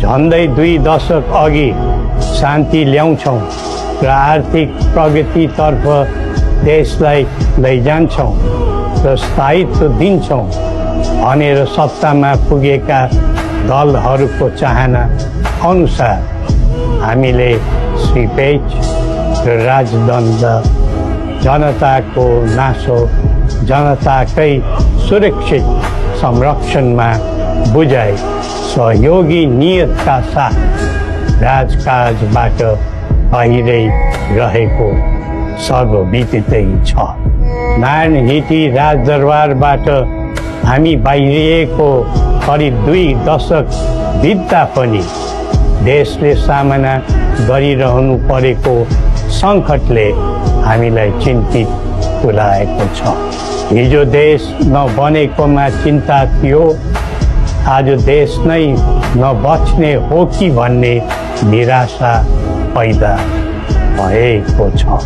झन्डै 2 दशक अघि शान्ति ल्याउँछौँ र आर्थिक प्रगतितर्फ देशलाई लैजान्छौँ र स्थायित्व दिन्छौँ भनेर सत्तामा पुगेका दलहरूको चाहना अनुसार हामीले श्री पेच र राजदण्ड जनताको नासो जनताकै सुरक्षित संरक्षणमा बुझाइ सहयोगी नियतका साथ राजकाजबाट बाहिरै रहेको सर्वविदितै छ। नारायण हिटी राजदरबारबाट हामी बाहिरिएको करिब 2 दशक बित्दा पनि देशले सामना गरिरहनु परेको सङ्कटले हामीलाई चिन्तित तुल्याएको छ। हिजो देश नबनेकोमा चिन्ता थियो, आज देश नै नबच्ने हो कि भन्ने निराशा पैदा भएको छ।